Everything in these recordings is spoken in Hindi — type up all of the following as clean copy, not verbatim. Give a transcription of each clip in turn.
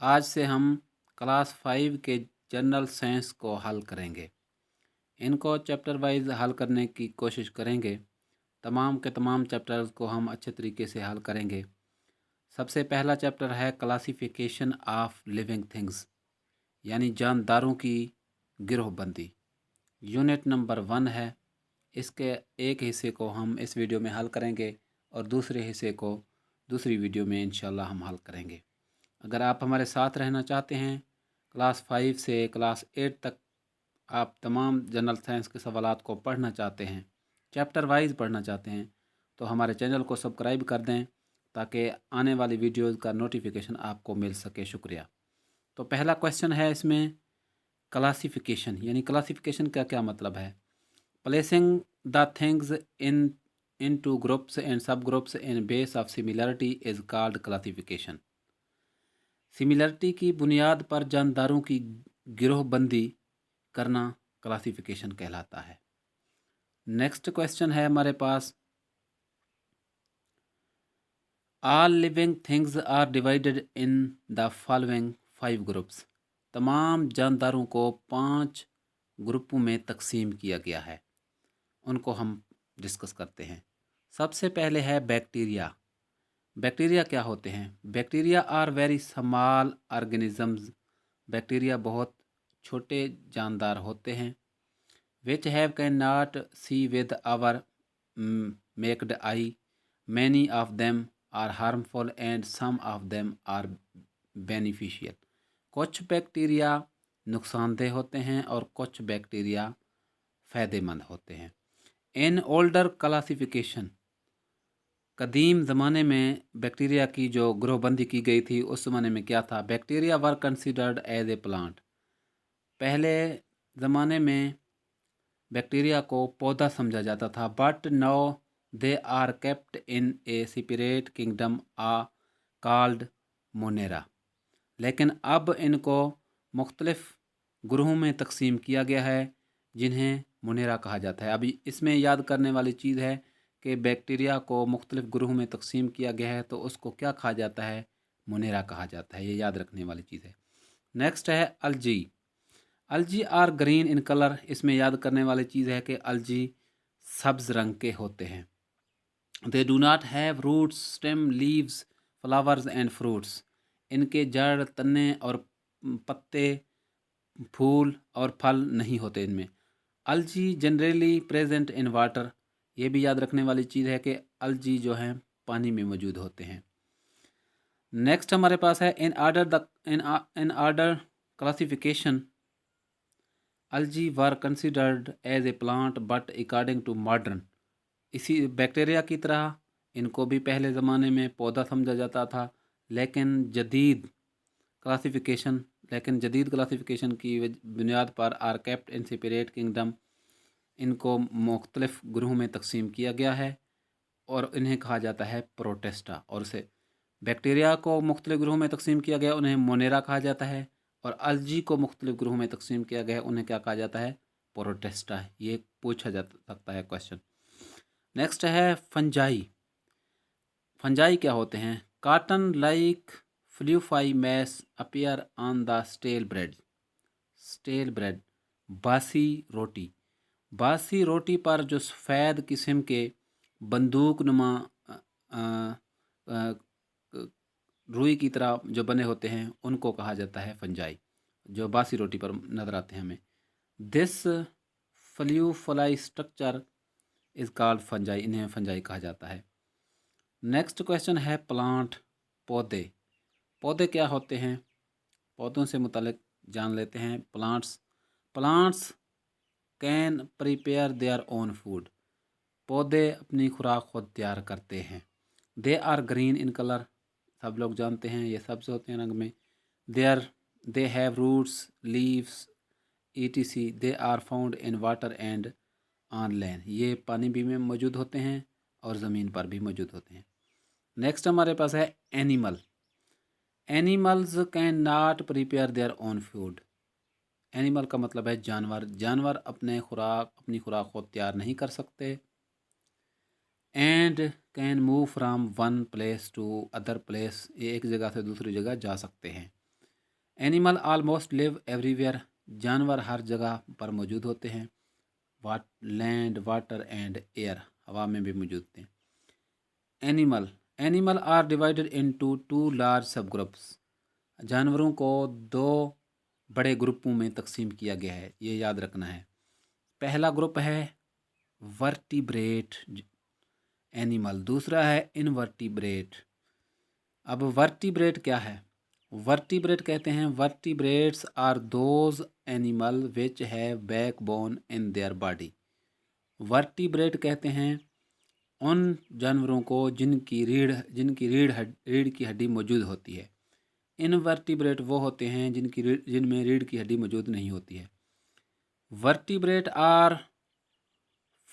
आज से हम क्लास 5 के जनरल साइंस को हल करेंगे। इनको चैप्टर वाइज हल करने की कोशिश करेंगे। तमाम के तमाम चैप्टर्स को हम अच्छे तरीके से हल करेंगे। सबसे पहला चैप्टर है क्लासिफिकेशन ऑफ लिविंग थिंग्स, यानी जानदारों की गिरोहबंदी। यूनिट नंबर 1 है। इसके एक हिस्से को हम इस वीडियो में हल करेंगे और दूसरे हिस्से को दूसरी वीडियो में इंशाल्लाह हम हल करेंगे। अगर आप हमारे साथ रहना चाहते हैं, क्लास 5 से क्लास 8 तक आप तमाम जनरल साइंस के सवालात को पढ़ना चाहते हैं, चैप्टर वाइज पढ़ना चाहते हैं, तो हमारे चैनल को सब्सक्राइब कर दें ताकि आने वाली वीडियोज़ का नोटिफिकेशन आपको मिल सके। शुक्रिया। तो पहला क्वेश्चन है इसमें क्लासिफिकेशन, यानी क्लासिफिकेशन का क्या मतलब है। Placing the things into groups and sub groups in base of similarity is called classification. Similarity की बुनियाद पर जानदारों की गिरोहबंदी करना क्लासिफिकेशन कहलाता है। नेक्स्ट क्वेश्चन है हमारे पास, all living things are divided in the following 5 groups. तमाम जानदारों को 5 ग्रुपों में तकसीम किया गया है, उनको हम डिस्कस करते हैं। सबसे पहले है बैक्टीरिया। बैक्टीरिया क्या होते हैं? Bacteria are very small organisms. Bacteria बहुत छोटे जानदार होते हैं। Which have can not see with our naked eye. Many of them are harmful and some of them are beneficial. कुछ बैक्टीरिया नुकसानदेह होते हैं और कुछ बैक्टीरिया फ़ायदेमंद होते हैं। इन ओल्डर क्लासिफिकेशन, कदीम ज़माने में बैक्टीरिया की जो ग्रोहबंदी की गई थी, उस ज़माने में क्या था? Bacteria were considered as a plant. पहले ज़माने में बैक्टीरिया को पौधा समझा जाता था, but now they are kept in a separate kingdom called monera. लेकिन अब इनको मुख्तलिफ ग्रुहों में तकसीम किया गया है, जिन्हें मोनेरा कहा जाता है। अभी इसमें याद करने वाली चीज़ है कि बैक्टीरिया को मुख्तलिफ ग्रुहों में तकसीम किया गया है, तो उसको क्या कहा जाता है? मोनेरा कहा जाता है। ये याद रखने वाली चीज़ है। नेक्स्ट है अलजी। अलजी आर ग्रीन इन कलर। इसमें याद करने वाली चीज़ है कि अलजी सब्ज रंग के होते हैं। They do not have roots, stem, leaves, flowers and fruits. इनके जड़, तने और पत्ते, फूल और फल नहीं होते इनमें। अलजी जनरली प्रेजेंट इन वाटर। ये भी याद रखने वाली चीज़ है कि अलजी जो हैं पानी में मौजूद होते हैं। नेक्स्ट हमारे पास है in order classification, algae were considered as a plant but according to modern. इसी बैक्टीरिया की तरह इनको भी पहले ज़माने में पौधा समझा जाता था, लेकिन जदीद क्लासिफिकेशन की बुनियाद पर are kept in separate kingdom. इनको मुख्तलिफ ग्रुहों में तकसीम किया गया है और इन्हें कहा जाता है प्रोटेस्टा। और उसे बैक्टीरिया को मुख्तलिफ ग्रुहों में तकसीम किया गया, उन्हें मोनेरा कहा जाता है। और अलजी को मुख्तलिफ ग्रुहों में तकसीम किया गया, उन्हें क्या कहा जाता है? प्रोटेस्टा। ये पूछा जा सकता है क्वेश्चन। नेक्स्ट है फंजाई। फंजाई क्या होते हैं? Cotton like fluffy mass appear on the stale bread. Stale bread, बासी रोटी। बासी रोटी पर जो सफ़ेद किस्म के बंदूक नुमा रुई की तरह जो बने होते हैं, उनको कहा जाता है फंजाई, जो बासी रोटी पर नज़र आते हैं हमें। This fluffy structure is called fungi. इन्हें फंजाई कहा जाता है। नेक्स्ट क्वेश्चन है प्लांट, पौधे। पौधे क्या होते हैं? पौधों से मुतालिक जान लेते हैं। Plants can prepare their own food. पौधे अपनी खुराक खुद तैयार करते हैं। They are green in colour. सब लोग जानते हैं ये सब्ज होते हैं रंग में। They have roots, leaves, etc। They are found in water and on land. ये पानी भी में मौजूद होते हैं और ज़मीन पर भी मौजूद होते हैं। नेक्स्ट हमारे पास है animal. Animals can not prepare their own food. Animal का मतलब है जानवर। जानवर अपनी खुराक खुद तैयार नहीं कर सकते। And can move from one place to other place. ये एक जगह से दूसरी जगह जा सकते हैं। एनिमल ऑलमोस्ट लिव एवरीवेयर, जानवर हर जगह पर मौजूद होते हैं। लैंड, वाटर एंड एयर, हवा में भी मौजूद होते हैं। Animal are divided into two large sub groups, जानवरों को दो बड़े ग्रुपों में तकसीम किया गया है, ये याद रखना है। पहला ग्रुप है वर्टिब्रेट एनिमल, दूसरा है इनवर्टिब्रेट। अब वर्टिब्रेट क्या है? वर्टिब्रेट कहते हैं, vertebrates are those animal which have backbone in their body. Vertebrate कहते हैं उन जानवरों को जिनकी रीढ़ की हड्डी मौजूद होती है। इनवर्टिब्रेट वो होते हैं जिनमें रीढ़ की हड्डी मौजूद नहीं होती है। Vertebrate are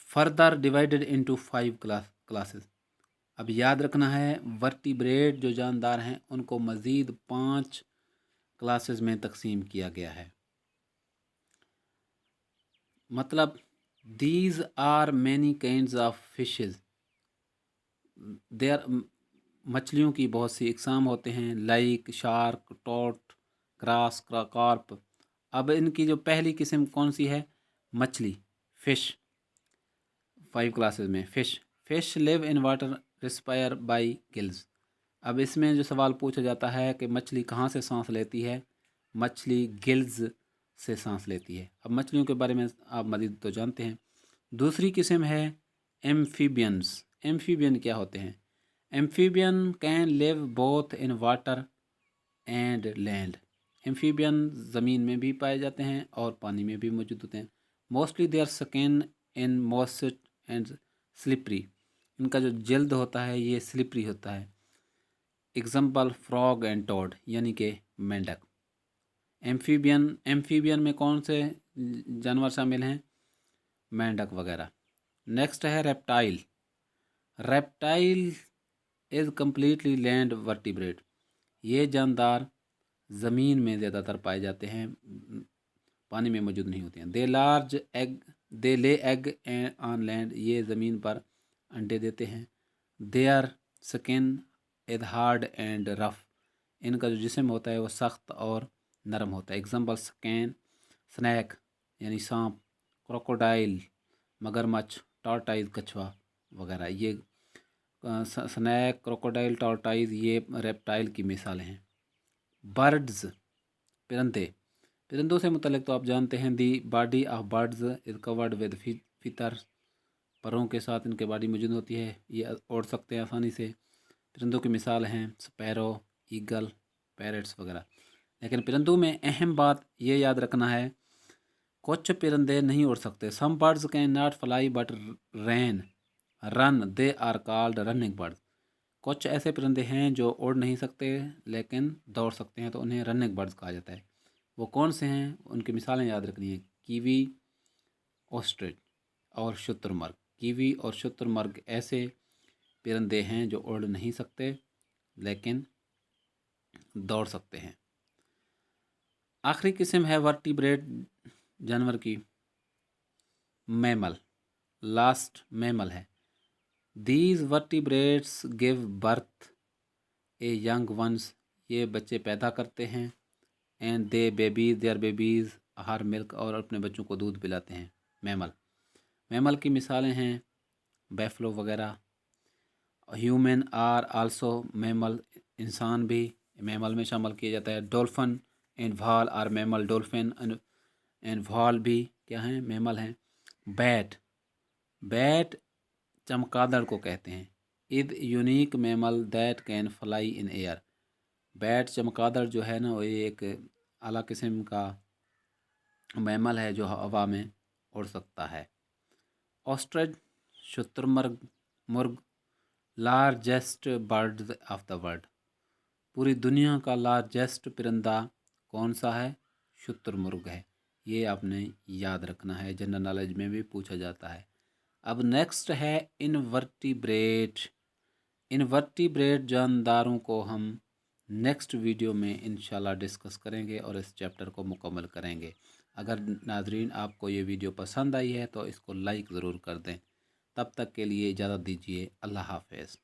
further divided into 5 classes. अब याद रखना है, वर्टिब्रेट जो जानदार हैं उनको मज़ीद 5 क्लासेस में तकसीम किया गया है। मतलब these are many kinds of fishes, there मछलियों की बहुत सी इकसाम होते हैं, like shark, trout, grass, carp. अब इनकी जो पहली किस्म कौन सी है? मछली, फिश। 5 क्लासेस में fish live in water, respire by gills. अब इसमें जो सवाल पूछा जाता है कि मछली कहाँ से सांस लेती है? मछली गिल्स से सांस लेती है। अब मछलियों के बारे में आप मज़ीद तो जानते हैं। दूसरी किस्म है एम्फीबियंस। एम्फीबियन क्या होते हैं? Amphibian can live both in water and land. Amphibian ज़मीन में भी पाए जाते हैं और पानी में भी मौजूद होते हैं। Mostly their skin in moist and slippery, इनका जो जल्द होता है ये स्लिपरी होता है। एग्जाम्पल फ्रॉग एंड टोड, यानी कि मेंढक। एम्फीबियन में कौन से जानवर शामिल हैं? मेंढक वगैरह। नेक्स्ट है reptile. Reptile is completely land vertebrate. ये जानदार ज़मीन में ज़्यादातर पाए जाते हैं, पानी में मौजूद नहीं होते हैं। दे ले एग ऑन लैंड, ये ज़मीन पर अंडे देते हैं। Their skin is hard and rough, इनका जो जिस्म होता है वो सख्त और नरम होता है। एग्जाम्पल स्नैक यानी सांप, क्रोकोडाइल मगरमच्छ, टॉर्टाइज कछुआ वगैरह। ये स्नैक, क्रोकोडाइल, टॉर्टाइज ये रेप्टाइल की मिसालें हैं। बर्ड्स, परिंदों से मुतल्लिक तो आप जानते हैं, the body of birds is covered with feather, परों के साथ इनके बॉडी मौजूद होती है, ये उड़ सकते हैं आसानी से। परिंदों की मिसाल हैं स्पैरो, ईगल, पैरट्स वगैरह। लेकिन परिंदों में अहम बात ये याद रखना है, कुछ परिंदे नहीं उड़ सकते। Some birds can not fly but run, they are called running birds. कुछ ऐसे परिंदे हैं जो उड़ नहीं सकते लेकिन दौड़ सकते हैं, तो उन्हें रनिंग बर्ड्स कहा जाता है। वो कौन से हैं? उनकी मिसालें याद रखनी है, कीवी, ऑस्ट्रिच और शुतुरमुर्ग। कीवी और शुतुरमुर्ग ऐसे परिंदे हैं जो उड़ नहीं सकते लेकिन दौड़ सकते हैं। आखिरी किस्म है वर्टिब्रेट जानवर की, मैमल। लास्ट मैमल है। These vertebrates give birth a young ones, ये बच्चे पैदा करते हैं। एंड देयर बेबीज आहार मिल्क, और अपने बच्चों को दूध पिलाते हैं। मैमल की मिसालें हैं बैफलो वगैरह। ह्यूमन आर आल्सो मैमल, इंसान भी मैमल में शामिल किया जाता है। डॉल्फिन एंड व्हाल आर मैमल, डॉल्फिन एंड व्हाल भी क्या हैं? मैमल हैं। बैट चमगादड़ को कहते हैं। It unique mammal that can fly in air. Bat चमगादड़ जो है ना, वो एक आला किस्म का मैमल है जो हवा में उड़ सकता है। ऑस्ट्रिच, शुतुरमुर्ग, largest birds of the world. पूरी दुनिया का लार्जेस्ट परिंदा कौन सा है? शुतुरमुर्ग है। ये आपने याद रखना है, जनरल नॉलेज में भी पूछा जाता है। अब नेक्स्ट है इनवर्टिब्रेट। इनवर्टिब्रेट जानदारों को हम नेक्स्ट वीडियो में इंशाल्लाह डिस्कस करेंगे और इस चैप्टर को मुकम्मल करेंगे। अगर नाजरीन आपको ये वीडियो पसंद आई है तो इसको लाइक ज़रूर कर दें। तब तक के लिए इजाज़त दीजिए। अल्लाह हाफ़िज़।